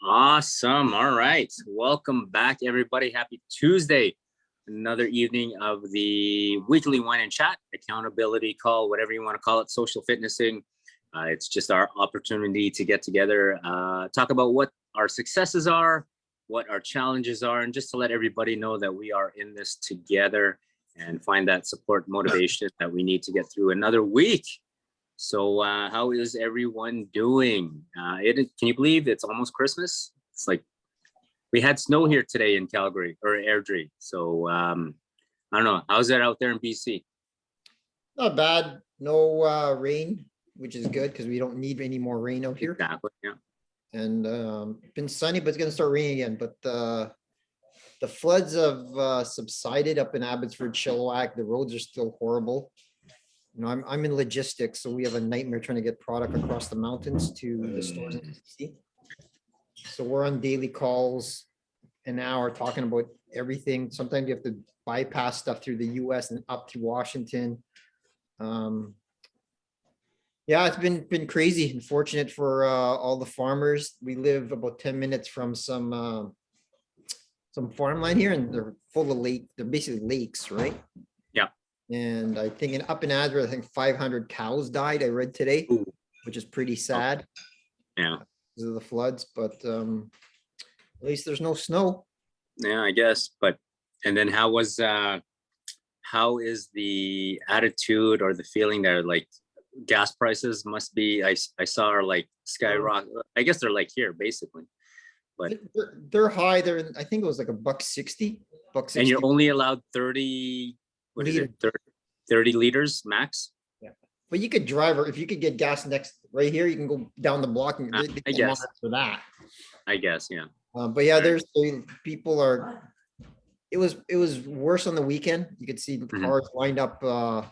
Awesome. All right. Welcome back, everybody. Happy Tuesday. Another evening of the weekly wine and chat, accountability call, whatever you want to call it, social fitnessing. It's just our opportunity to get together, talk about what our successes are, what our challenges are, and just to let everybody know that we are in this together and find that support motivation that we need to get through another week. So how is everyone doing? Can you believe it's almost Christmas? It's like we had snow here today in Calgary or Airdrie. So I don't know. How's it out there in BC? Not bad. No rain, which is good because we don't need any more rain out here. Exactly. Yeah. And been sunny, but it's gonna start raining again. But the floods have subsided up in Abbotsford, Chilliwack. The roads are still horrible. You know, I'm in logistics, so we have a nightmare trying to get product across the mountains to the stores in BC. So we're on daily calls an hour talking about everything. Sometimes you have to bypass stuff through the US and up to Washington. Yeah, it's been crazy. Unfortunate for all the farmers. We live about 10 minutes from some farmland here, and they're full of lake. They're basically lakes, right? Yeah. And I think up in Adler, I think 500 cows died. I read today, Ooh. which is pretty sad. Yeah. Because of the floods, but at least there's no snow. Yeah, I guess. And then how is the attitude or the feeling there? Like gas prices must be, I saw are like skyrocket. I guess they're like here basically, but they're high. I think it was like $1.60. And you're only allowed 30, what is it? 30 liters max? Yeah. But you could drive, or if you could get gas right here, you can go down the block and I guess for that. I guess, yeah. But yeah, there's people are. It was worse on the weekend. You could see the cars lined up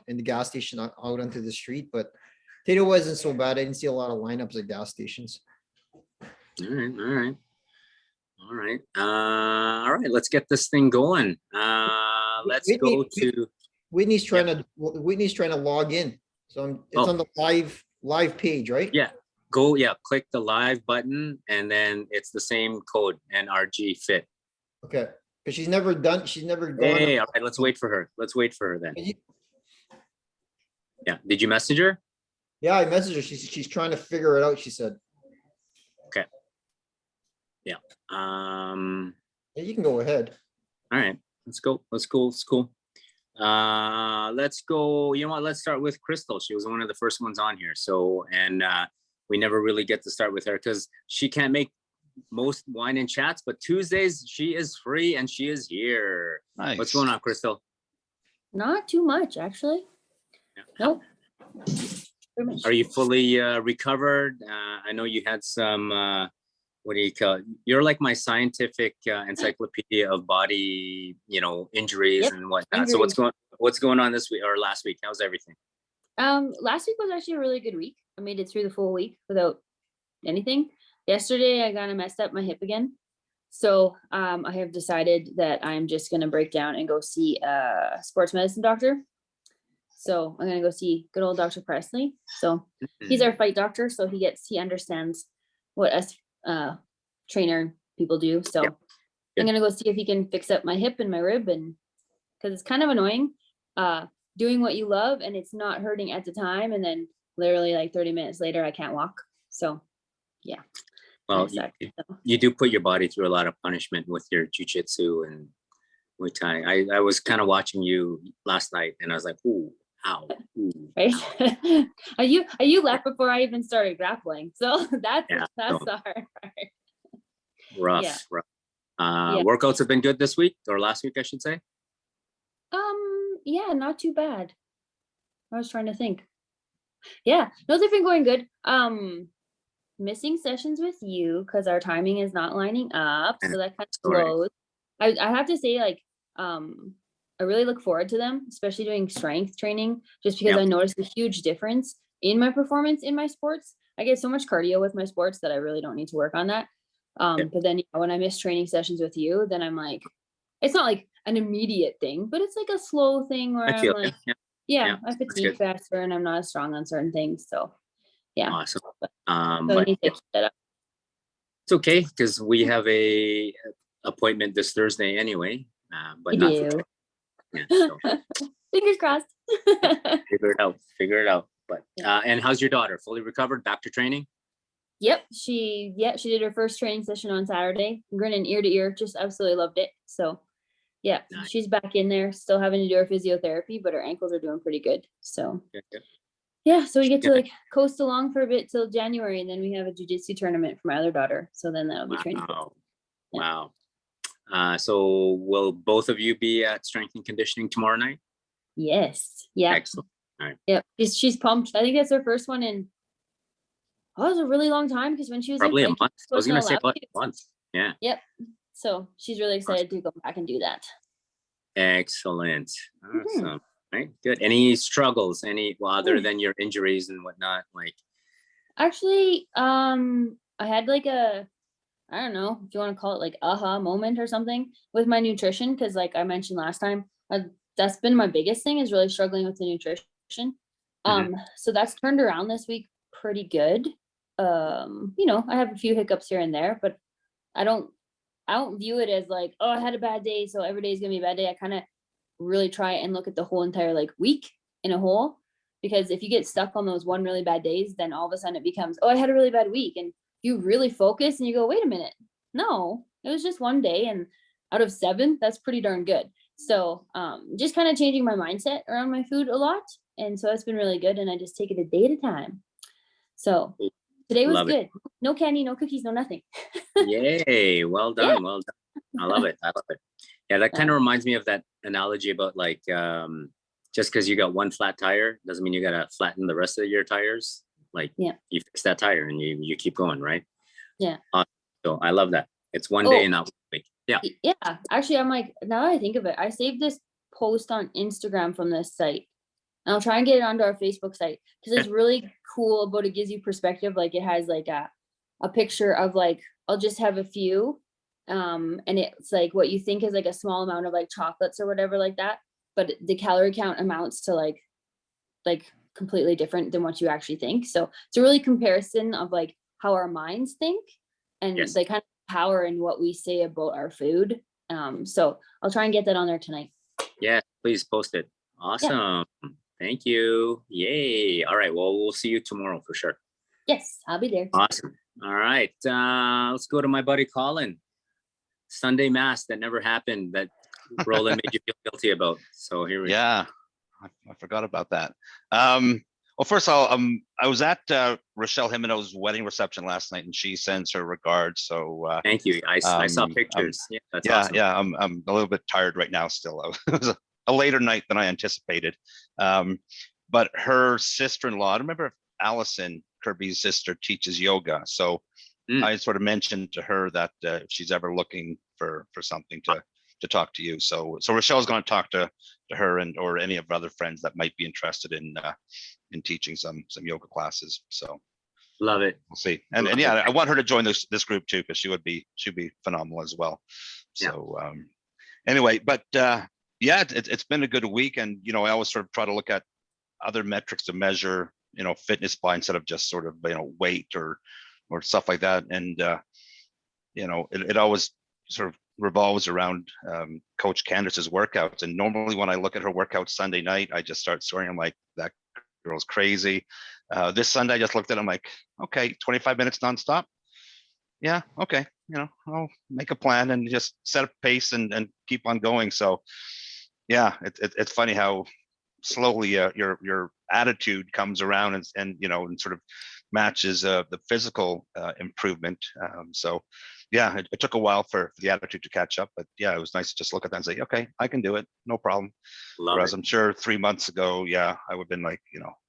in the gas station out onto the street, but Tato wasn't so bad. I didn't see a lot of lineups at gas stations. All right. Let's get this thing going. Let's go to Whitney's trying to log in. So it's on the live page, right? Yeah. Click the live button, and then it's the same code, NRG fit. Okay. Because she's never gone. Hey, all right, let's wait for her then. Yeah. Did you message her? Yeah, I messaged her. She's trying to figure it out, she said. Okay. Yeah. Yeah, you can go ahead. All right. Let's go. Let's go. Let's go. You know what? Let's start with Crystal. She was one of the first ones on here. So, and we never really get to start with her because she can't make most wine and chats, but Tuesdays she is free and she is here. Nice. What's going on, Crystal? Not too much, actually. Yeah. Nope. Are you fully recovered? I know you had some what do you call it? You're like my scientific encyclopedia of body, injuries and whatnot. So what's going on this week or last week? How's everything? Last week was actually a really good week. I made it through the full week without anything. Yesterday, I kind of messed up my hip again. So I have decided that I'm just going to break down and go see a sports medicine doctor. So I'm going to go see good old Dr. Presley. So he's our fight doctor. So he understands what us trainer people do. So I'm going to go see if he can fix up my hip and my rib, and because it's kind of annoying doing what you love and it's not hurting at the time. And then literally like 30 minutes later, I can't walk. So yeah. Well, you do put your body through a lot of punishment with your jiu-jitsu and Muay Thai. I was kind of watching you last night and I was like, ooh, ow. Ooh, right. Ow. you left before I even started grappling. So that's the hard part. Rough. Workouts have been good this week or last week, I should say. Yeah, not too bad. I was trying to think. Yeah, no, they've been going good. Missing sessions with you because our timing is not lining up, so that kind of slows. I have to say, like, I really look forward to them, especially doing strength training, just because I noticed a huge difference in my performance in my sports. I get so much cardio with my sports that I really don't need to work on that. But then when I miss training sessions with you, then I'm like, it's not like an immediate thing, but it's like a slow thing where I'm like, I fatigue faster and I'm not as strong on certain things. So yeah. Awesome. So It's okay because we have a appointment this Thursday anyway, but You not for do. yeah. So Fingers crossed. figure it out. Figure it out. But Yeah. and how's your daughter? Fully recovered? Back to training? Yep, she did her first training session on Saturday. Grinning ear to ear, just absolutely loved it. So yeah, Nice. she's back in there, still having to do her physiotherapy, but her ankles are doing pretty good. So Good. yeah, so we get to like coast along for a bit till January, and then we have a jujitsu tournament for my other daughter. So then that'll be training. Wow. Yeah. Wow. So will both of you be at strength and conditioning tomorrow night? Yes. Yeah. Excellent. All right. Yep. She's pumped. I think that's her first one in it was a really long time because when she was Probably a like month. I was wasn't gonna say allowed about to. a month. Yeah. Yep. So she's really excited to go back and do that. Excellent. Mhm. Awesome. Right. Good. Any struggles? Any other than your injuries and whatnot? Like Actually, I had like a, I don't know if you want to call it like aha moment or something with my nutrition, because like I mentioned last time, that's been my biggest thing is really struggling with the nutrition. So that's turned around this week pretty good. I have a few hiccups here and there, but I don't view it as like, oh, I had a bad day, so every day is gonna be a bad day. I kind of really try and look at the whole entire like week in a whole, because if you get stuck on those one really bad days, then all of a sudden it becomes, oh, I had a really bad week, and you really focus and you go, wait a minute, no, it was just one day, and out of 7, that's pretty darn good. So just kind of changing my mindset around my food a lot, and so that's been really good, and I just take it a day at a time. So today was love it. good. No candy, no cookies, no nothing. Yay. Well Yeah. done. Well done. I love it. I love it. Yeah, that kind of reminds me of that analogy about like just because you got one flat tire doesn't mean you gotta flatten the rest of your tires. Like Yeah. you fix that tire and you keep going, right? Yeah. So I love that. It's one day and not 1 week. Yeah. Yeah. Actually, I'm like, now that I think of it, I saved this post on Instagram from this site. And I'll try and get it onto our Facebook site because it's really cool, but it gives you perspective. Like it has like a picture of like, I'll just have a few. And it's like what you think is like a small amount of like chocolates or whatever like that. But the calorie count amounts to like completely different than what you actually think. So it's a really comparison of like how our minds think and Yes. the kind of power in what we say about our food. So I'll try and get that on there tonight. Yeah, please post it. Awesome. Thank you. Yay. All right. Well, we'll see you tomorrow for sure. Yes, I'll be there. Awesome. All right. Let's go to my buddy Colin. Sunday mass that never happened that Roland made you feel guilty about. So here we go. Yeah, I forgot about that. Well, first of all, I was at Rochelle Jimeno's wedding reception last night, and she sends her regards. So Thank you. I saw pictures. Yeah, that's awesome. Yeah, I'm a little bit tired right now still. It was a later night than I anticipated. But her sister-in-law, I remember if Allison, Kirby's sister, teaches yoga. So I sort of mentioned to her that if she's ever looking for something to talk to you. So Rochelle's going to talk to her and or any of her other friends that might be interested in teaching some yoga classes. So love it. We'll see. And yeah, I want her to join this group too, because she'd be phenomenal as well. So anyway, but yeah, it's been a good week, and I always sort of try to look at other metrics to measure fitness by, instead of just sort of weight or stuff like that. And it always sort of revolves around Coach Candace's workouts. And normally when I look at her workout Sunday night, I just start swearing. I'm like, that girl's crazy. This Sunday I just looked at it, I'm like, okay, 25 minutes nonstop. Yeah, okay, I'll make a plan and just set a pace and keep on going. So yeah, it's funny how slowly your attitude comes around and sort of matches the physical improvement. So yeah, it took a while for the attitude to catch up, but yeah, it was nice to just look at that and say, okay, I can do it, no problem. Whereas I'm sure 3 months ago, yeah, I would have been like,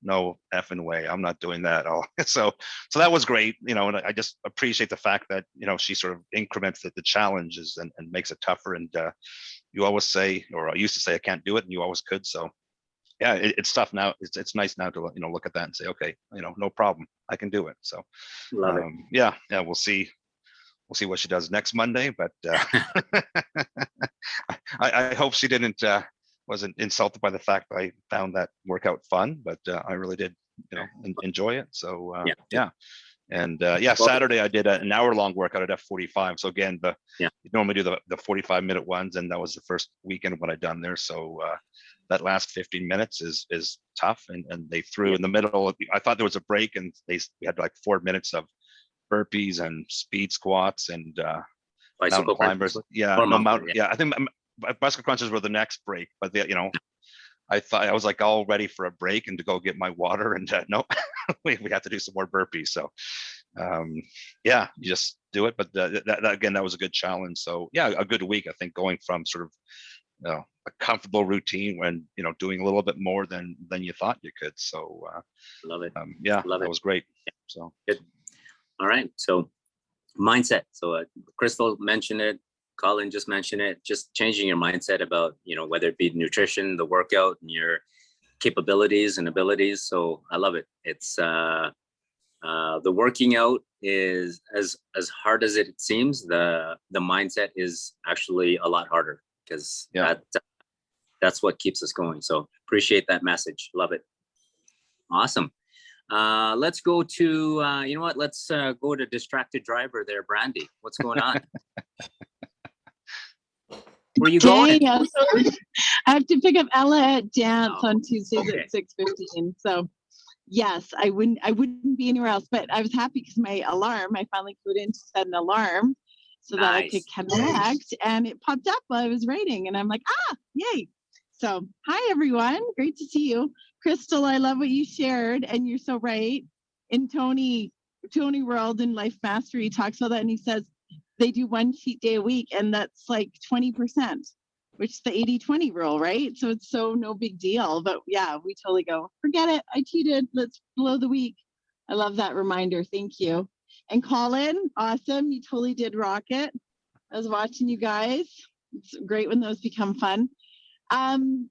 no effing way, I'm not doing that all. So that was great, and I just appreciate the fact that she sort of increments the challenges and makes it tougher. And you always say, or I used to say, I can't do it, and you always could. So yeah, it's tough now. It's nice now to look at that and say, okay, no problem, I can do it. So love it. Yeah, we'll see what she does next Monday, but I hope she wasn't insulted by the fact that I found that workout fun, but I really did enjoy it. So yeah, And yeah, Saturday I did an hour-long workout at F45. So again, you normally do the 45-minute ones, and that was the first weekend what I done there. So that last 15 minutes is tough, and they threw in the middle. I thought there was a break, and we had like 4 minutes of burpees and speed squats and mountain climbers. Yeah, no mountain. Yeah, I think bicycle crunches were the next break, but I thought I was like all ready for a break and to go get my water, and no, we have to do some more burpees. So yeah, you just do it. But that was a good challenge. So yeah, a good week, I think, going from sort of a comfortable routine when doing a little bit more than you thought you could. So love it. Yeah, that was great. So good. All right, so mindset. So Crystal mentioned it, Colin just mentioned it, just changing your mindset about whether it be nutrition, the workout, and your capabilities and abilities. So I love it. It's the working out is as hard as it seems. The mindset is actually a lot harder, because that's what keeps us going. So appreciate that message. Love it. Awesome. Let's go to let's go to distracted driver there, Brandy. What's going on? Where are you going? I have to pick up Ella at dance on Tuesdays at 6:15. So yes, I wouldn't be anywhere else, but I was happy because my alarm, I finally put in to set an alarm so that I could connect, and it popped up while I was writing, and I'm like, yay. So hi everyone, great to see you. Crystal, I love what you shared, and you're so right. In Tony World in Life Mastery talks about that, and he says they do one cheat day a week, and that's like 20%, which is the 80-20 rule, right? So it's no big deal. But yeah, we totally go, forget it, I cheated, let's blow the week. I love that reminder. Thank you. And Colin, awesome. You totally did rock it. I was watching you guys. It's great when those become fun.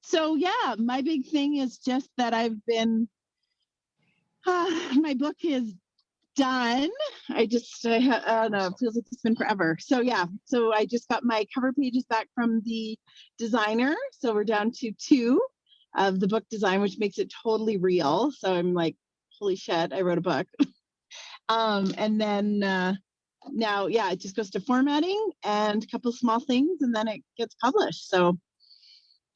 So yeah, my big thing is just that I've been, my book is done. I don't know, it feels like it's been forever. So yeah, so I just got my cover pages back from the designer. So we're down to 2 of the book design, which makes it totally real. So I'm like, holy shit, I wrote a book. And then now, yeah, it just goes to formatting and a couple of small things, and then it gets published. So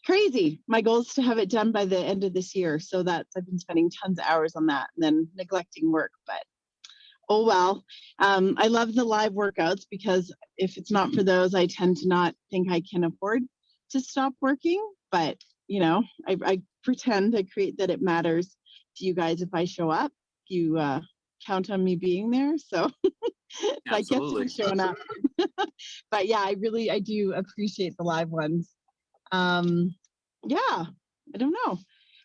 crazy. My goal is to have it done by the end of this year. So I've been spending tons of hours on that and then neglecting work, but oh well. I love the live workouts, because if it's not for those, I tend to not think I can afford to stop working. But I pretend, I create that it matters to you guys if I show up. You count on me being there, so I guess I'm showing up. But yeah, I do appreciate the live ones. Yeah, I don't know.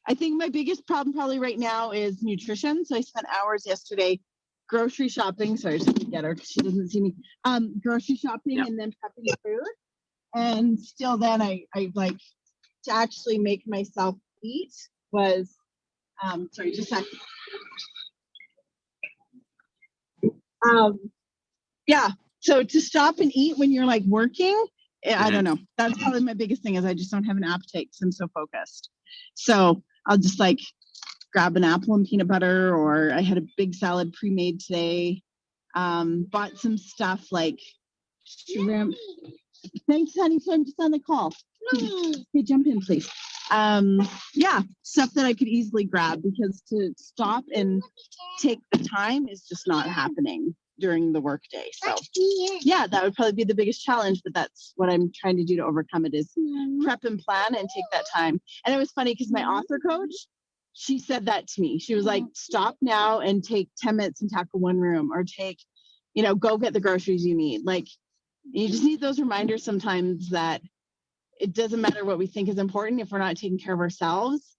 I think my biggest problem probably right now is nutrition. So I spent hours yesterday grocery shopping. Sorry, I just have to get her because she doesn't see me. Grocery shopping and then prepping food. And still then I like to actually make myself eat was, sorry, just a second. Yeah, so to stop and eat when you're like working, I don't know. That's probably my biggest thing, is I just don't have an appetite because I'm so focused. So I'll just like grab an apple and peanut butter, or I had a big salad pre-made today. Bought some stuff like shrimp. Thanks, honey. So I'm just on the call. Okay, jump in, please. Yeah, stuff that I could easily grab, because to stop and take the time is just not happening during the workday. So yeah, that would probably be the biggest challenge, but that's what I'm trying to do to overcome it, is prep and plan and take that time. And it was funny because my author coach, she said that to me. She was like, stop now and take 10 minutes and tackle one room, or go get the groceries you need. Like, you just need those reminders sometimes that it doesn't matter what we think is important if we're not taking care of ourselves.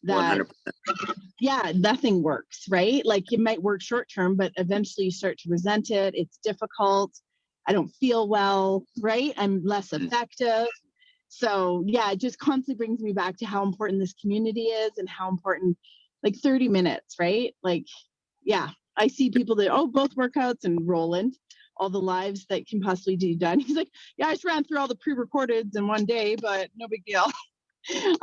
That 100%. Yeah, nothing works, right? Like, it might work short term, but eventually you start to resent it. It's difficult. I don't feel well, right? I'm less effective. So yeah, it just constantly brings me back to how important this community is, and how important, like 30 minutes, right? Like, yeah, I see people that, both workouts, and Roland, all the lives that can possibly be done. He's like, yeah, I just ran through all the pre-recordeds in one day, but no big deal. And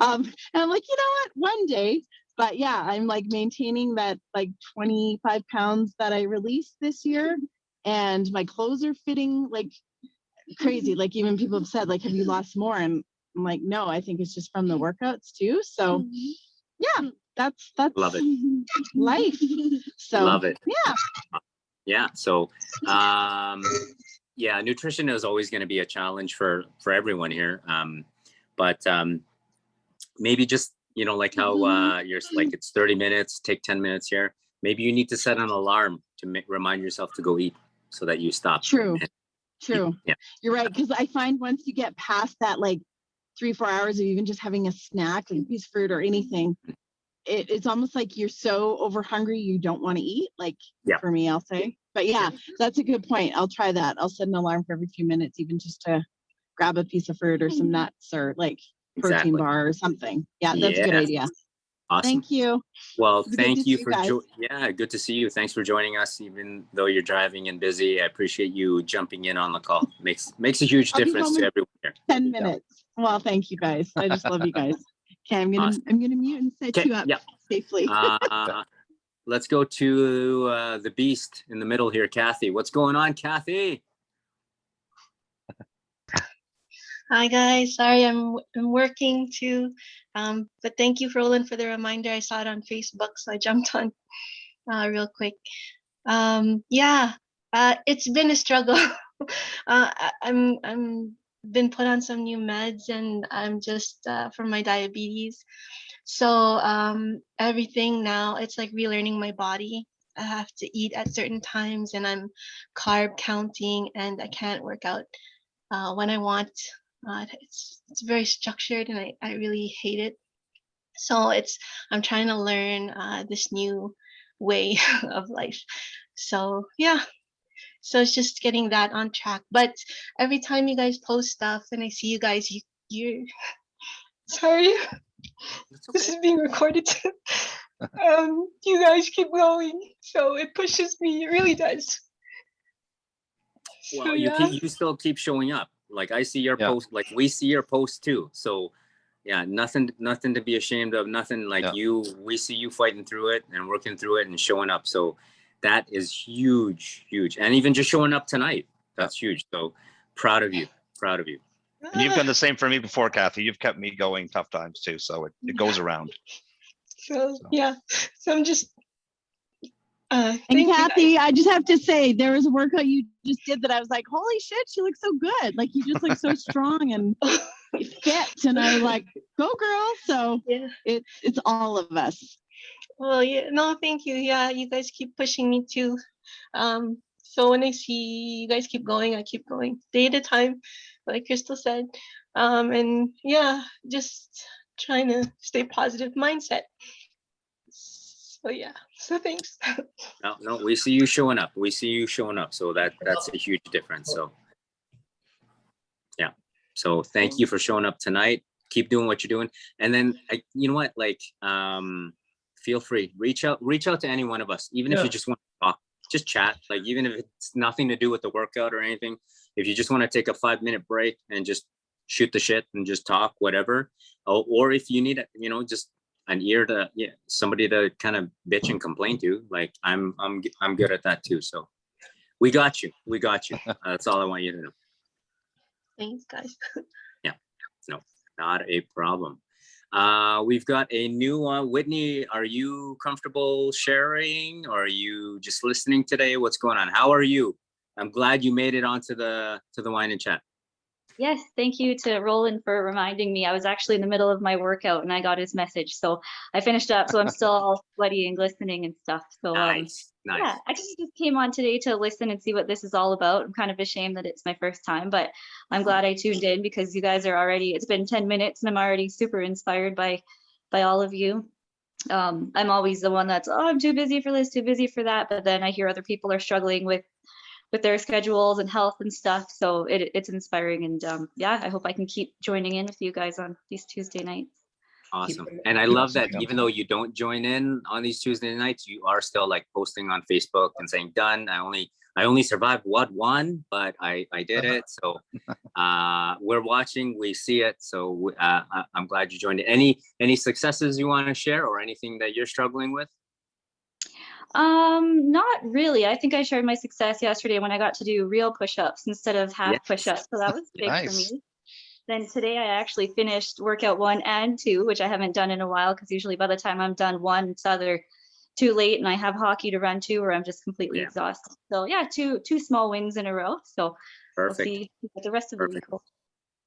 I'm like, you know what? One day, But yeah, I'm like maintaining that like 25 pounds that I released this year, and my clothes are fitting like crazy. Like even people have said, like, have you lost more? And I'm like, no, I think it's just from the workouts too. So yeah, that's Love it. life. So Love it. yeah. Yeah. So, yeah, nutrition is always going to be a challenge for everyone here. But maybe just, you know, like how you're like, it's 30 minutes, take 10 minutes here. Maybe you need to set an alarm to remind yourself to go eat so that you stop. True. True. Yeah. You're right. Because I find once you get past that, like 3-4 hours of even just having a snack, like a piece of fruit or anything, it's almost like you're so over hungry you don't want to eat. Like Yeah. for me, I'll say. But yeah, that's a good point. I'll try that. I'll set an alarm for every few minutes, even just to grab a piece of fruit or some nuts or like protein Exactly. bar or something. Yeah, that's a good Yes. idea. Awesome. Thank you. Well, It's good thank to you see for you guys. yeah, good to see you. Thanks for joining us, even though you're driving and busy. I appreciate you jumping in on the call. Makes a huge I'll be difference home to in everyone here. 10 minutes. Well, thank you guys. I just love you guys. Okay, I'm Awesome. gonna mute and set Okay, you up yeah. safely. Let's go to the beast in the middle here, Kathy. What's going on, Kathy? Hi guys, sorry I'm working too, but thank you Roland for the reminder. I saw it on Facebook, so I jumped on real quick. Yeah, it's been a struggle. I'm been put on some new meds, and I'm just for my diabetes. So everything now it's like relearning my body. I have to eat at certain times, and I'm carb counting, and I can't work out when I want. It's very structured, and I really hate it. So I'm trying to learn this new way of life. So yeah, so it's just getting that on track. But every time you guys post stuff and I see you guys, you're sorry, this is being recorded too. You guys keep going, so it pushes me. It really does. So Well, yeah. you still keep showing up. Like I see your Yeah. post, like we see your post too. So yeah, nothing to be ashamed of, nothing like Yeah. we see you fighting through it and working through it and showing up. So that is huge. And even just showing up tonight, that's huge. So proud of you. And you've done the same for me before, Kathy. You've kept me going tough times too. So it goes around. So yeah, so I'm just And thank you Kathy, guys. I just have to say, there was a workout you just did that I was like, holy shit, she looks so good. Like you just look so strong and fit. And I was like, go girl. So Yeah. it's all of us. Well, yeah, no, thank you. Yeah, you guys keep pushing me too. So when I see you guys keep going, I keep going day at a time, like Crystal said. And yeah, just trying to stay positive mindset. So yeah, so thanks. No, we see you showing up. So that's a huge difference. So yeah. So thank you for showing up tonight. Keep doing what you're doing. And then you know what, like feel free, reach out to any one of us, even if you just want to talk, just chat, like even if it's nothing to do with the workout or anything. If you just want to take a 5-minute break and just shoot the shit and just talk, whatever. Or if you need, you know, just an ear to somebody to kind of bitch and complain to, like I'm good at that too. So we got you. That's all I want you to know. Thanks, guys. Yeah, no, not a problem. We've got a new one. Whitney, are you comfortable sharing, or are you just listening today? What's going on? How are you? I'm glad you made it onto the wine and chat. Yes, thank you to Roland for reminding me. I was actually in the middle of my workout and I got his message. So I finished up. So I'm still all sweaty and glistening and stuff. So Nice. yeah, I just came on today to listen and see what this is all about. I'm kind of ashamed that it's my first time, but I'm glad I tuned in because you guys are already, it's been 10 minutes and I'm already super inspired by all of you. I'm always the one that's, oh, I'm too busy for this, too busy for that. But then I hear other people are struggling with their schedules and health and stuff. So it's inspiring. And yeah, I hope I can keep joining in with you guys on these Tuesday nights. Awesome. them- And I keep love them that even though you don't join in on these Tuesday nights, you are still like posting on Facebook and saying, done. I only survived one, but I did it. So we're watching, we see it. So I'm glad you joined. Any successes you want to share or anything that you're struggling with? Not really. I think I shared my success yesterday when I got to do real push-ups instead of half Yes. push-ups. So that was big for Nice. me. Then today I actually finished workout 1 and 2, which I haven't done in a while because usually by the time I'm done one, it's either too late and I have hockey to run to, or I'm just completely Yeah. exhausted. So yeah, two small wins in a row. So we'll Perfect. see what the rest of the week Perfect. holds.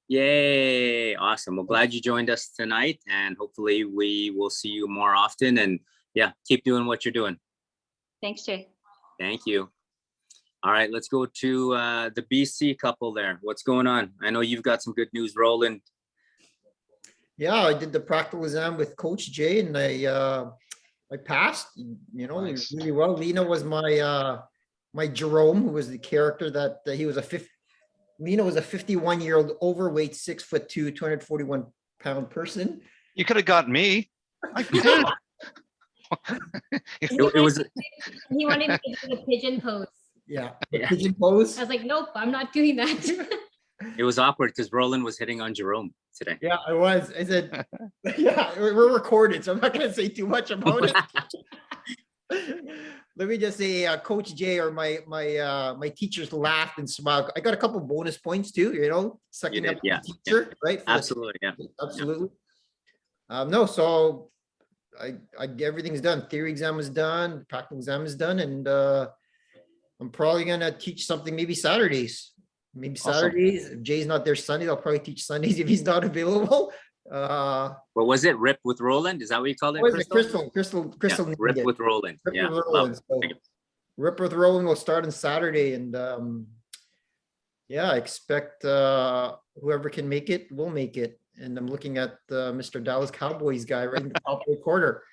Yay. Awesome. Well, glad you joined us tonight and hopefully we will see you more often and yeah, keep doing what you're doing. Thanks, Jay. Thank you. All right, let's go to the BC couple there. What's going on? I know you've got some good news, Roland. Yeah, I did the practical exam with Coach Jay and I passed, you know, Nice. really well. Lena was my Jerome, who was the character that he was Lena was a 51-year-old overweight, 6'2", 241-pound person. You could have got me. I can't. It was He wanted me to do the pigeon pose. Yeah, the Yeah. pigeon pose. I was like, nope, I'm not doing that. it was awkward because Roland was hitting on Jerome today. Yeah, I was. I said, yeah, we're recorded, so I'm not gonna say too much about it. Let me just say, Coach Jay or my teachers laughed and smiled. I got a couple bonus points too, you know, sucking did, up yeah, the teacher, right? for the- Absolutely, yeah. Absolutely. No, so I everything's done. Theory exam is done, practical exam is done, and I'm probably gonna teach something maybe Saturdays. Maybe Awesome. Saturdays. If Jay's not there Sundays, I'll probably teach Sundays if he's not available. What was it? Rip with Roland? Is that what you called it? What is it? Crystal? Crystal Yeah, Rip named it. with Roland. Rip Yeah. with love Roland. it. So Thank you. Rip with Roland will start on Saturday, and yeah, I expect whoever can make it will make it. And I'm looking at Mr. Dallas Cowboys guy right in the top right corner.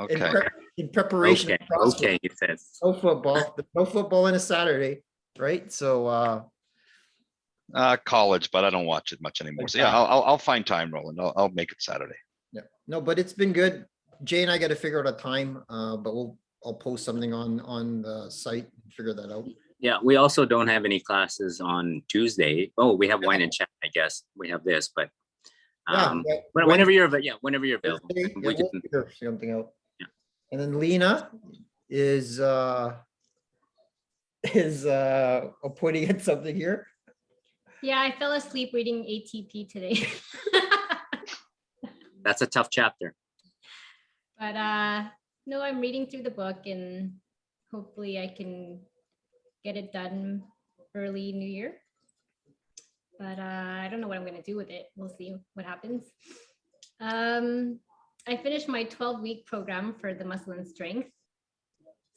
In, Okay. in preparation. Okay, for CrossFit. okay, he says. No football. No football on a Saturday, right? So College, but I don't watch it much anymore. So yeah, I'll find time, Roland. I'll make it Saturday. yeah, no, but it's been good. Jay and I got to figure out a time, but I'll post something on the site and figure that out. Yeah, we also don't have any classes on Tuesday. Oh, we have wine and chat, I guess. We have this, but Yeah, but whenever you're whenever you're available. Thursday, yeah, We we'll can, figure something out. Yeah. And then Lena is putting in something here. Yeah, I fell asleep reading ATP today. that's a tough chapter. But no, I'm reading through the book and hopefully I can get it done early New Year. But I don't know what I'm gonna do with it. We'll see what happens. I finished my 12-week program for the muscle and strength.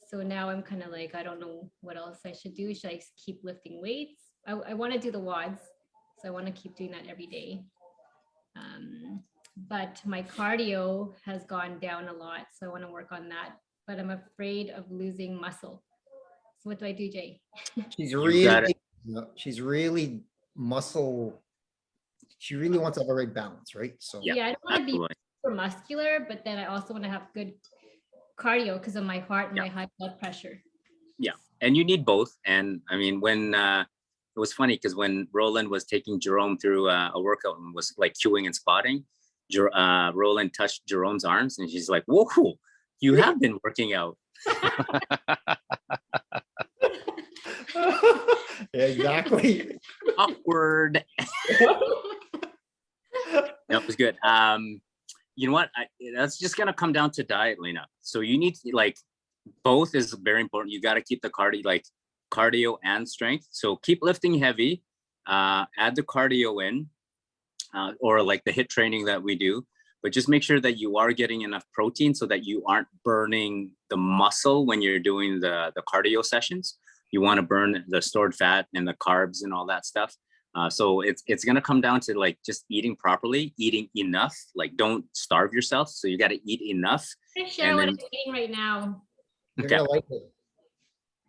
So now I'm kind of like, I don't know what else I should do. Should I keep lifting weights? I want to do the WODs. So I want to keep doing that every day. But my cardio has gone down a lot. So I want to work on that. But I'm afraid of losing muscle. So what do I do, Jay? She's got really, she's really muscle. She really wants to have a right balance, right? So Yeah, Yeah, I don't want to be Absolutely. super muscular, but then I also want to have good cardio because of my heart and Yeah. my high blood pressure. And you need both. And I mean, when it was funny because when Roland was taking Jerome through a workout and was like cueing and spotting, Roland touched Jerome's arms and she's like, whoa, you have been working out. yeah, exactly. Awkward. That was good. You know what? That's just gonna come down to diet, Lena. So you need to, like, both is very important. You got to keep the cardio and strength. So keep lifting heavy, add the cardio in, or like the HIIT training that we do, but just make sure that you are getting enough protein so that you aren't burning the muscle when you're doing the cardio sessions. You want to burn the stored fat and the carbs and all that stuff. So it's going to come down to like just eating properly, eating enough, like don't starve yourself. So you got to eat enough. I share And what then- I'm eating right now. You're Okay. gonna like it.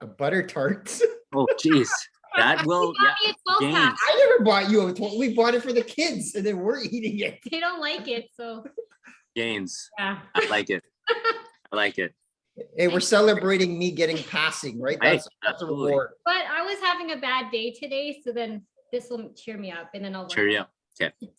A butter tart. Oh, geez. That will, You got me a 12 pack. gains. I never bought you a we bought it for the kids and then we're eating it. They don't like it, so gains. Yeah. I like it. I like it. Hey, we're celebrating me getting passing, right? Hey, That's a absolutely. reward. But I was having a bad day today, so then this will cheer me up and then I'll work Cheer you out. up. Okay.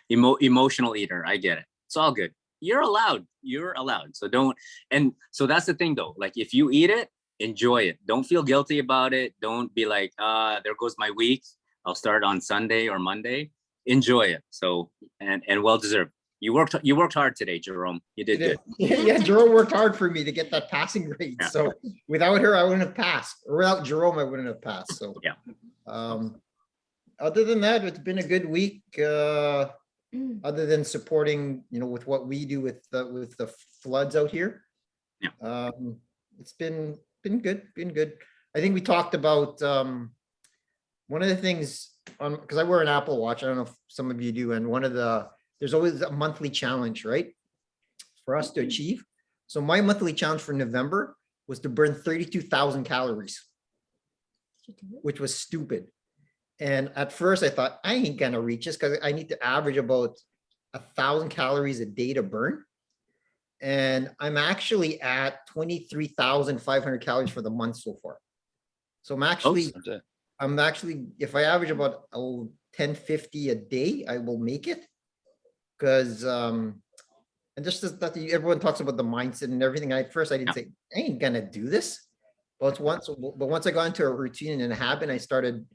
Emotional eater. I get it. It's all good. You're allowed. You're allowed. So don't. And so that's the thing though. Like if you eat it, enjoy it. Don't feel guilty about it. Don't be like, there goes my week. I'll start on Sunday or Monday. Enjoy it. So and well deserved. You worked hard today, Jerome. You did good. Yeah, Jerome worked hard for me to get that passing grade. Yeah. So without her, I wouldn't have passed. Or without Jerome, I wouldn't have passed. So Yeah. Other than that, it's been a good week. Other than supporting, with what we do with the floods out here. Yeah. It's been good. I think we talked about one of the things on, because I wear an Apple Watch. I don't know if some of you do, and there's always a monthly challenge, right? For us to achieve. So my monthly challenge for November was to burn 32,000 calories, which was stupid. And at first I thought I ain't gonna reach this because I need to average about 1,000 calories a day to burn. And I'm actually at 23,500 calories for the month so far. So I'm actually, if I average about 1050 a day, I will make it. Because and just that everyone talks about the mindset and everything. At first I didn't say I ain't gonna do this. But once I got into a routine and a habit, I started,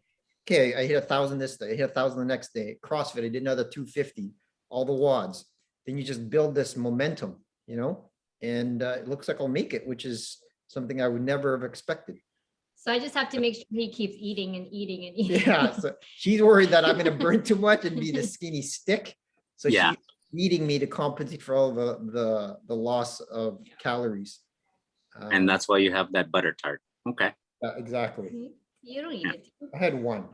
okay, I hit 1,000 this day, I hit 1,000 the next day. CrossFit, I did another 250, all the WODs. Then you just build this momentum, and it looks like I'll make it, which is something I would never have expected. So I just have to make sure he keeps eating and eating and eating. Yeah, so she's worried that I'm gonna burn too much and be the skinny stick. So Yeah. she's eating me to compensate for all the loss of calories. And that's why you have that butter tart. Okay. Exactly. You don't eat it. I had one.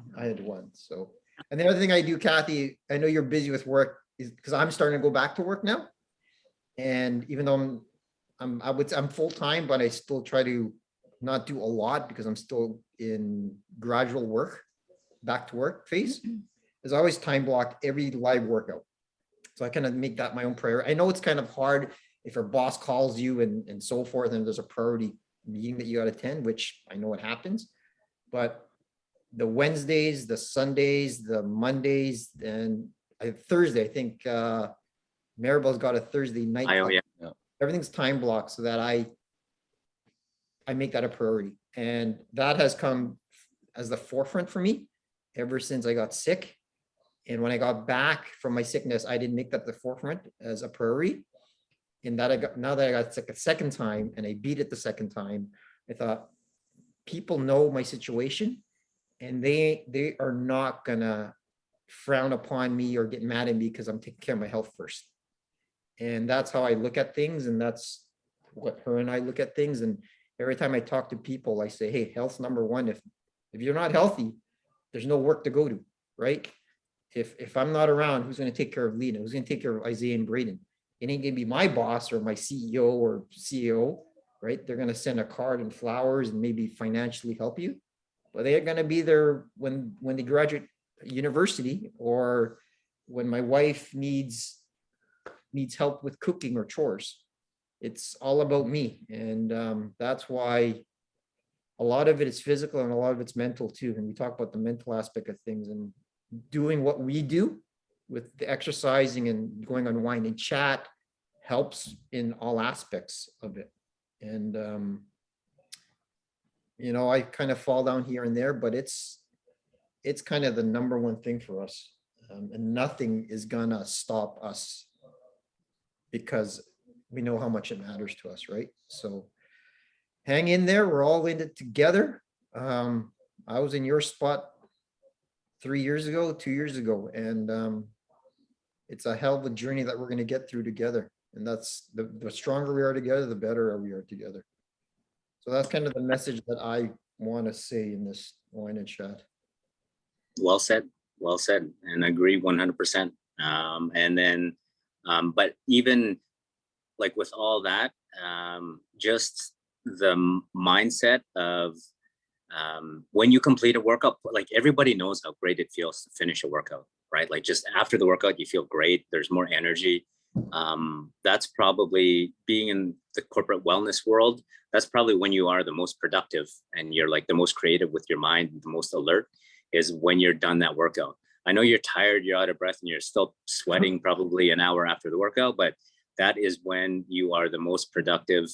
So, and the other thing I do, Kathy, I know you're busy with work, is because I'm starting to go back to work now. And even though I'm full-time, but I still try to not do a lot because I'm still in gradual back to work phase. There's always time block every live workout. So I kind of make that my own priority. I know it's kind of hard if your boss calls you and so forth, and there's a priority meeting that you got to attend, which I know it happens. But the Wednesdays, the Sundays, the Mondays, and Thursday, I think Maribel's got a Thursday night. Yeah. Everything's time blocked so that I make that a priority. And that has come as the forefront for me ever since I got sick. And when I got back from my sickness, I didn't make that the forefront as a priority. And now that I got sick a second time and I beat it the second time, I thought people know my situation and they are not gonna frown upon me or get mad at me because I'm taking care of my health first. And that's how I look at things. And that's what her and I look at things. And every time I talk to people, I say, hey, health's number one. If you're not healthy, there's no work to go to, right? If I'm not around, who's going to take care of Lena? Who's going to take care of Isaiah and Braden? It ain't going to be my boss or my CEO or CEO, right? They're going to send a card and flowers and maybe financially help you, but they're going to be there when they graduate university or when my wife needs help with cooking or chores. It's all about me. And that's why a lot of it is physical and a lot of it's mental too. And we talk about the mental aspect of things, and doing what we do with the exercising and going on wine and chat helps in all aspects of it. And I kind of fall down here and there, but it's kind of the number one thing for us. And nothing is gonna stop us because we know how much it matters to us, right? So hang in there. We're all in it together. I was in your spot 2 years ago, and it's a hell of a journey that we're going to get through together. And that's the stronger we are together, the better we are together. So that's kind of the message that I want to say in this wine and chat. Well said, and I agree 100%. And then, but even like with all that, just the mindset of when you complete a workout, like everybody knows how great it feels to finish a workout, right? Like just after the workout, you feel great. There's more energy. That's probably, being in the corporate wellness world, that's probably when you are the most productive and you're like the most creative with your mind, the most alert, is when you're done that workout. I know you're tired, you're out of breath, and you're still sweating probably an hour after the workout, but that is when you are the most productive,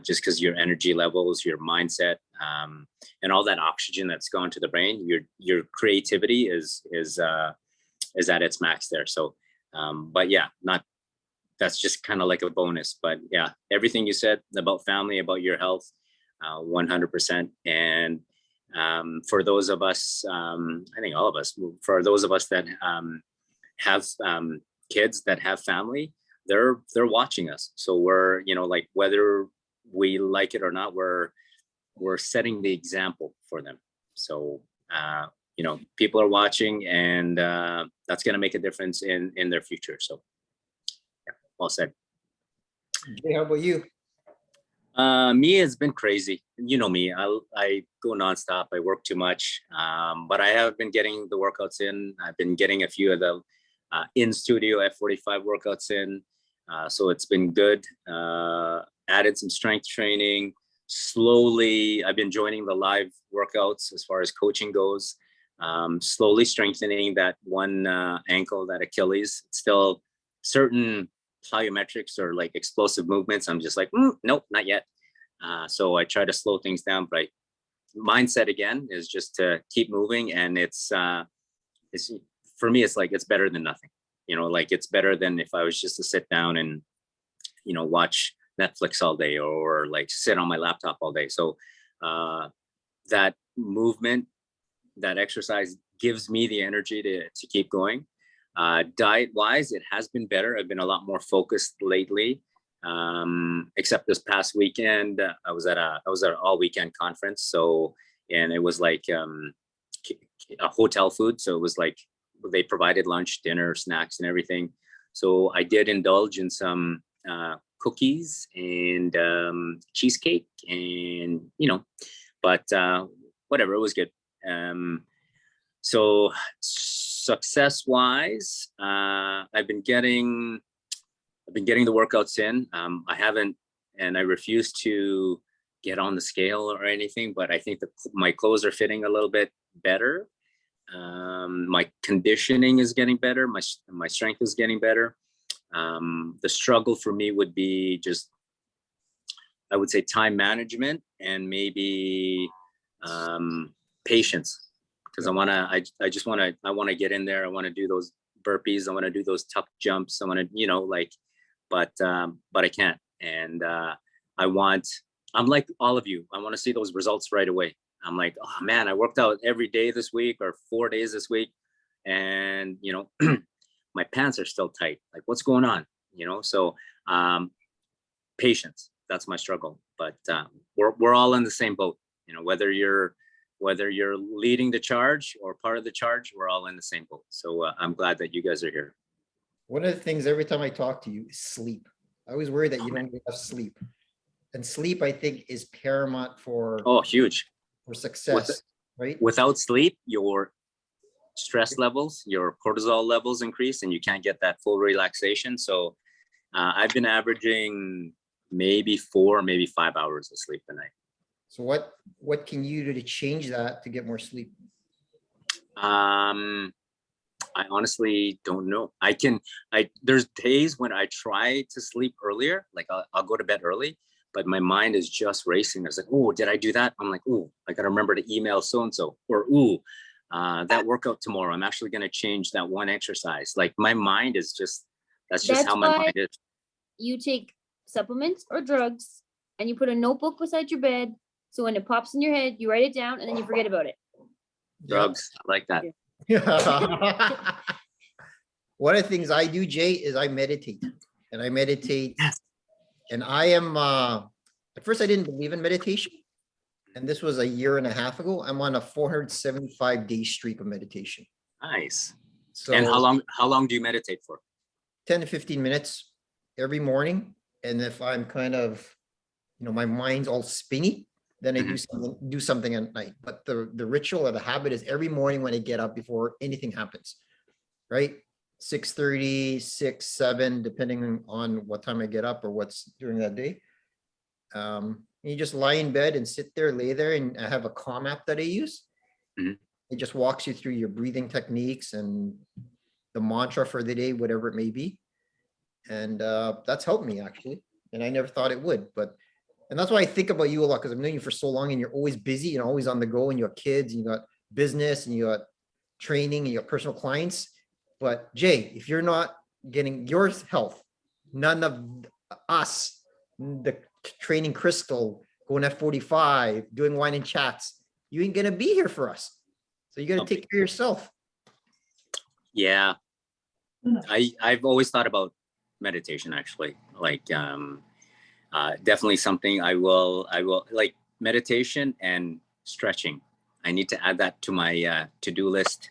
just because your energy levels, your mindset, and all that oxygen that's gone to the brain, your creativity is at its max there. So, but yeah, that's just kind of like a bonus. But yeah, everything you said about family, about your health, 100%. And for those of us, I think all of us, for those of us that have kids that have family, they're watching us. So we're, like, whether we like it or not, we're setting the example for them. So people are watching, and that's going to make a difference in their future. So yeah, well said. Jay, how about you? Me, it's been crazy. You know me, I go nonstop. I work too much, but I have been getting the workouts in. I've been getting a few of the in studio F45 workouts in. So it's been good. Added some strength training. Slowly, I've been joining the live workouts as far as coaching goes. Slowly strengthening that one ankle, that Achilles. It's still certain plyometrics or like explosive movements. I'm just like, nope, not yet. So I try to slow things down, but mindset again is just to keep moving. And it's for me, it's like, it's better than nothing. Like, it's better than if I was just to sit down and, watch Netflix all day, or like sit on my laptop all day. So that movement, that exercise gives me the energy to keep going. Diet wise, it has been better. I've been a lot more focused lately. Except this past weekend, I was at an all weekend conference. So, and it was like a hotel food. So it was like they provided lunch, dinner, snacks, and everything. So I did indulge in some cookies and cheesecake, and but whatever, it was good. So success wise, I've been getting the workouts in. I haven't, and I refuse to get on the scale or anything, but I think my clothes are fitting a little bit better. My conditioning is getting better. My strength is getting better. The struggle for me would be just, I would say, time management and maybe patience, because I want to get in there. I want to do those burpees. I want to do those tuck jumps. I want to, but I can't. And I'm like all of you. I want to see those results right away. I'm like, oh man, I worked out every day this week or 4 days this week, and my pants are still tight. Like, what's going on? So patience, that's my struggle. But we're all in the same boat. Whether you're leading the charge or part of the charge, we're all in the same boat. So I'm glad that you guys are here. One of the things every time I talk to you is sleep. I always worry that you don't get enough sleep. And sleep, I think, is paramount for huge success, right? Without sleep, your stress levels, your cortisol levels increase, and you can't get that full relaxation. So I've been averaging maybe 4, maybe 5 hours of sleep a night. So what can you do to change that to get more sleep? I honestly don't know. There's days when I try to sleep earlier, like I'll go to bed early, but my mind is just racing. It's like, oh, did I do that? I'm like, oh, I got to remember to email so-and-so, or, that workout tomorrow, I'm actually going to change that one exercise. Like, my mind is that's how my mind is. You take supplements or drugs and you put a notebook beside your bed. So when it pops in your head, you write it down and then you forget about it. Drugs, I like that. One of the things I do, Jay, is I meditate. And I meditate. Yes. And I am, at first I didn't believe in meditation. And this was a year and a half ago. I'm on a 475-day streak of meditation. Nice. So, and how long do you meditate for? 10 to 15 minutes every morning. And if I'm kind of, my mind's all spinny, then I do something at night. But the ritual or the habit is every morning when I get up before anything happens, right? 6:30, 6, 7, depending on what time I get up or what's during that day. You just lie in bed and sit there, lay there, and I have a calm app that I use. Mhm. It just walks you through your breathing techniques and the mantra for the day, whatever it may be. And that's helped me actually. And I never thought it would, and that's why I think about you a lot, because I've known you for so long and you're always busy and always on the go, and you got kids and you got business and you got training and you got personal clients. But Jay, if you're not getting your health, none of us, the training Crystal, going F45, doing wine and chats, you ain't gonna be here for us. So you gotta take care of yourself. Yeah. I've always thought about meditation actually, like definitely something I will like meditation and stretching. I need to add that to my to-do list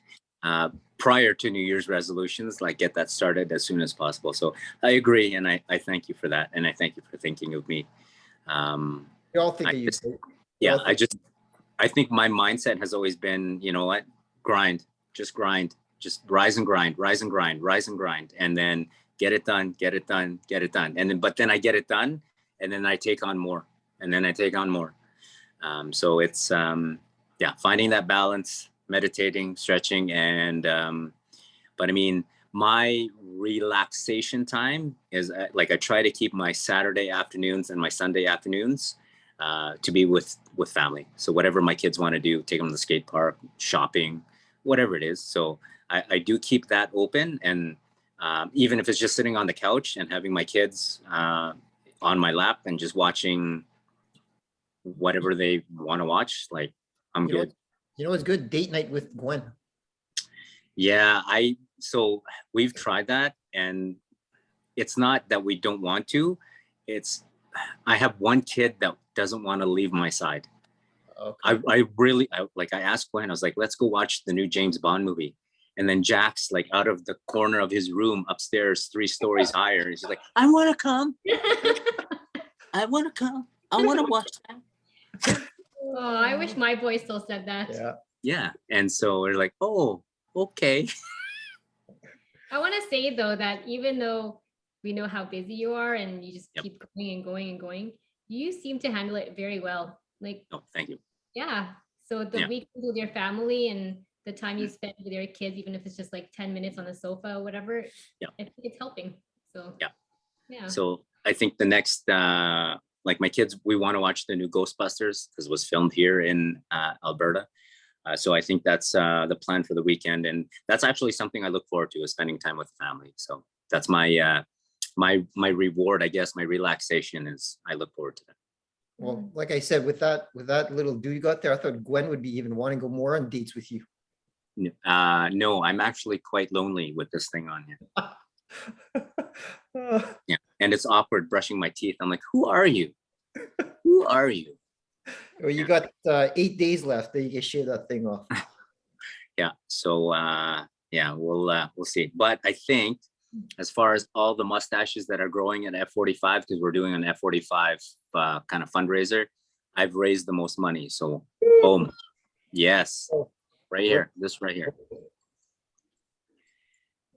prior to New Year's resolutions, like get that started as soon as possible. So I agree, and I thank you for that, and I thank you for thinking of me. We all think I of you. just- Jay. We yeah, all think- I think my mindset has always been, you know what, grind, just rise and grind, rise and grind, rise and grind, and then get it done, get it done, get it done. And then, but then I get it done, and then I take on more, and then I take on more. So it's, yeah, finding that balance, meditating, stretching, and, but I mean, my relaxation time is like, I try to keep my Saturday afternoons and my Sunday afternoons to be with family. So whatever my kids want to do, take them to the skate park, shopping, whatever it is. So I do keep that open. And even if it's just sitting on the couch and having my kids on my lap and just watching whatever they want to watch, like I'm You know, good. you know, it's good date night with Gwen. Yeah, so we've tried that, and it's not that we don't want to. It's I have one kid that doesn't want to leave my side. Okay. I really I asked Gwen, I was like, let's go watch the new James Bond movie. And then Jack's like out of the corner of his room upstairs, 3 stories higher. And she's like, I want to come. I want to come. I want to watch that. Oh, I wish my boy still said that. Yeah. Yeah. And so we're like, oh, okay. I want to say though that even though we know how busy you are and you just Yep. keep going and going and going, you seem to handle it very well. Like, Oh, thank you. yeah. So the Yeah. weekends with your family and the time you spend with your kids, even if it's just like 10 minutes on the sofa or whatever, Yeah. it's helping. So Yeah. Yeah. So I think the next, like my kids, we want to watch the new Ghostbusters because it was filmed here in Alberta. So I think that's the plan for the weekend, and that's actually something I look forward to, is spending time with family. So that's my my reward, I guess. My relaxation is I look forward to that. Well, like I said, with that little do you got there, I thought Gwen would be even wanting to go more on dates with you. No, I'm actually quite lonely with this thing on here. Yeah, and it's awkward brushing my teeth. I'm like, who are you? Who are you? Well, you got 8 days left. Then you can shave that thing off. Yeah. So yeah, we'll see. But I think as far as all the mustaches that are growing at F45, because we're doing an F45 kind of fundraiser, I've raised the most money. So boom. Yes. Right here. This right here.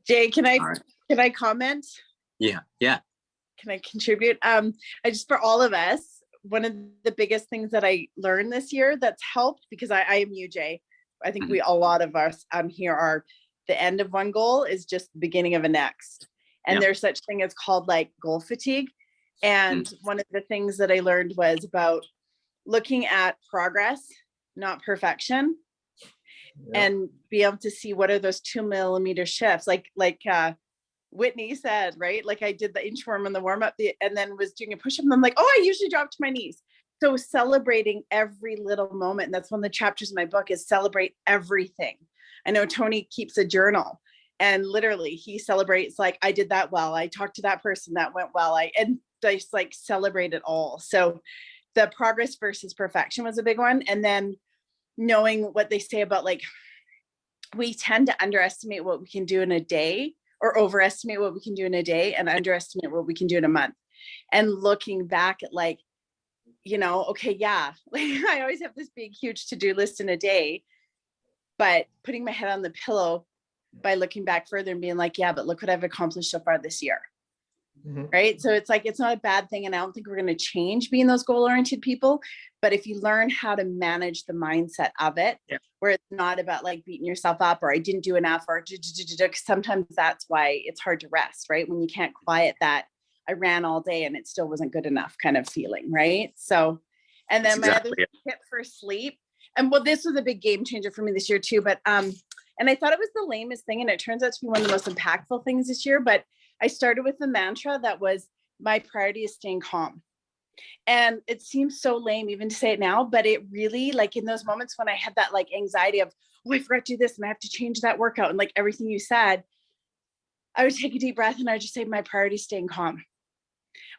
Jay, can All right. I comment? Yeah. Yeah. Can I contribute? I just, for all of us, one of the biggest things that I learned this year that's helped, because I am you, Jay. I think a lot of us here are, the end of one goal is just the beginning of a next. And there's such thing as called like goal fatigue. And one of the things that I learned was about looking at progress, not perfection. And be able to see what are those 2 millimeter shifts, like Whitney said, right? Like I did the inchworm and the warm up, and then was doing a push up, and I'm like, oh, I usually drop to my knees. So celebrating every little moment, and that's one of the chapters in my book, is celebrate everything. I know Tony keeps a journal, and literally he celebrates, like, I did that well, I talked to that person, that went well, and just like celebrate it all. So the progress versus perfection was a big one. And then knowing what they say about, like, we tend to underestimate what we can do in a day, or overestimate what we can do in a day, and underestimate what we can do in a month. And looking back at, like, you know, okay, yeah, like I always have this big, huge to-do list in a day, but putting my head on the pillow by looking back further and being like, yeah, but look what I've accomplished so far this year. Mhm. Right. So it's like, it's not a bad thing. And I don't think we're going to change being those goal-oriented people. But if you learn how to manage the mindset of it, Yeah. where it's not about like beating yourself up or I didn't do enough or sometimes that's why it's hard to rest, right? When you can't quiet that I ran all day and it still wasn't good enough kind of feeling. Right. So, and then That's my exactly other tip for sleep, and well, this was a big game changer for me this year too, but, and I thought it was the lamest thing and it turns out to be one of the most impactful things this year, but I started with the mantra that was my priority is staying calm. And it seems so lame even to say it now, but it really, like in those moments when I had that like anxiety of, oh, I forgot to do this and I have to change that workout and like everything you said, I would take a deep breath and I would just say my priority is staying calm,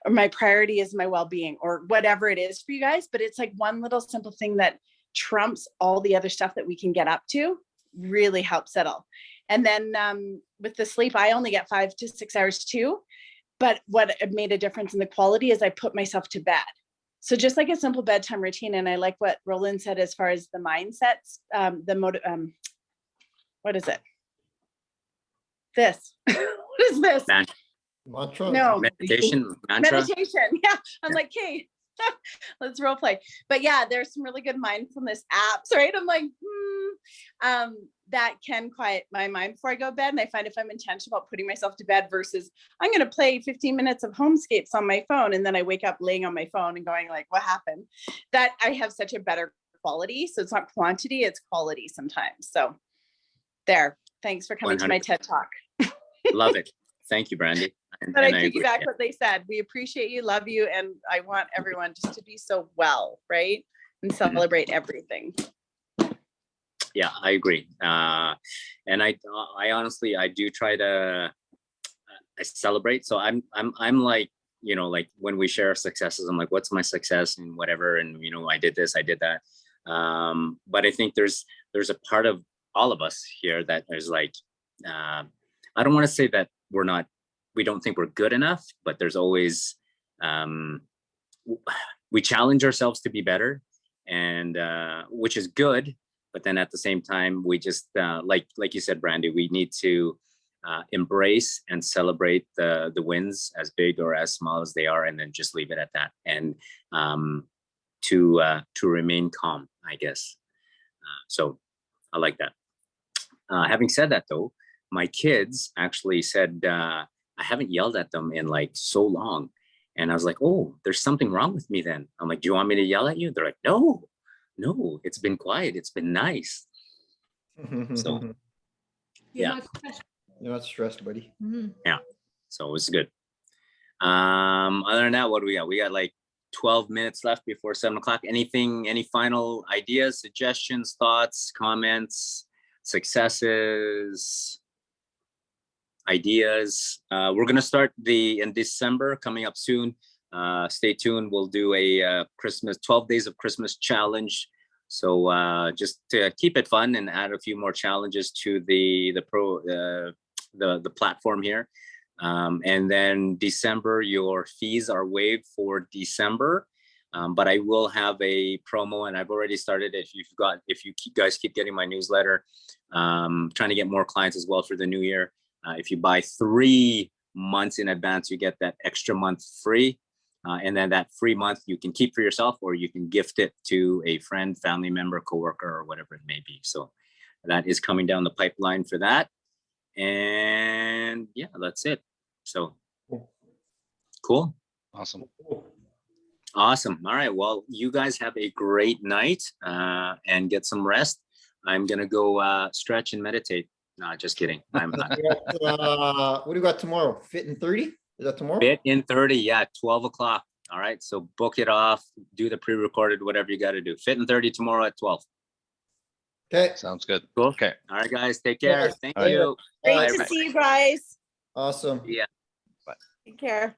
or my priority is my well-being, or whatever it is for you guys. But it's like one little simple thing that trumps all the other stuff that we can get up to, really helps settle. And then with the sleep, I only get 5 to 6 hours too. But what made a difference in the quality is I put myself to bed. So just like a simple bedtime routine. And I like what Roland said as far as the mindsets, what is it? This, what is this? Mantra. No. Meditation, mantra. Meditation. Yeah. I'm like, hey, let's role play. But yeah, there's some really good mindfulness apps, right? I'm like, that can quiet my mind before I go to bed. And I find if I'm intentional about putting myself to bed versus I'm going to play 15 minutes of Homescapes on my phone. And then I wake up laying on my phone and going like, what happened? That I have such a better quality. So it's not quantity, it's quality sometimes. So there, thanks for coming to my 100%. TED Talk. Love it. Thank you, Brandy. But I agree. piggyback what they said. We appreciate you, love you, and I want everyone just to be so well, right? And celebrate everything. Yeah, I agree. And I honestly, I do try to I celebrate. So I'm like, you know, like when we share our successes, I'm like, what's my success and whatever. And, you know, I did this, I did that. But I think there's a part of all of us here that is like, I don't want to say that we don't think we're good enough, but there's always, we challenge ourselves to be better, and which is good. But then at the same time, we just, like you said, Brandy, we need to embrace and celebrate the wins, as big or as small as they are, and then just leave it at that. And to remain calm, I guess. So I like that. Having said that, though, my kids actually said, I haven't yelled at them in like so long. And I was like, oh, there's something wrong with me then. I'm like, do you want me to yell at you? They're like, no, it's been quiet. It's been nice. So, yeah. You're not stressed, buddy. Yeah. So it was good. Other than that, what do we got? We got like 12 minutes left before 7 o'clock. Any final ideas, suggestions, thoughts, comments, successes, ideas? We're going to start in December, coming up soon. Stay tuned. We'll do a Christmas 12 days of Christmas challenge. So just to keep it fun and add a few more challenges to the platform here. And then December, your fees are waived for December. But I will have a promo, and I've already started. If you guys keep getting my newsletter, trying to get more clients as well for the new year. If you buy 3 months in advance, you get that extra month free. And then that free month you can keep for yourself, or you can gift it to a friend, family member, coworker, or whatever it may be. So that is coming down the pipeline for that. And yeah, that's it. So cool. Awesome. Awesome. All right. Well, you guys have a great night and get some rest. I'm going to go stretch and meditate. No, just kidding. I'm what do we got tomorrow? Fit in 30? Is that tomorrow? Fit in 30. Yeah. 12 o'clock. All right. So book it off, do the pre-recorded, whatever you got to do. Fit in 30 tomorrow at 12. Okay. Sounds good. Cool. Okay. All right, guys. Take care. Yes. Thank All right. you. Great Bye, to everybody. see you guys. Awesome. Yeah. Take care.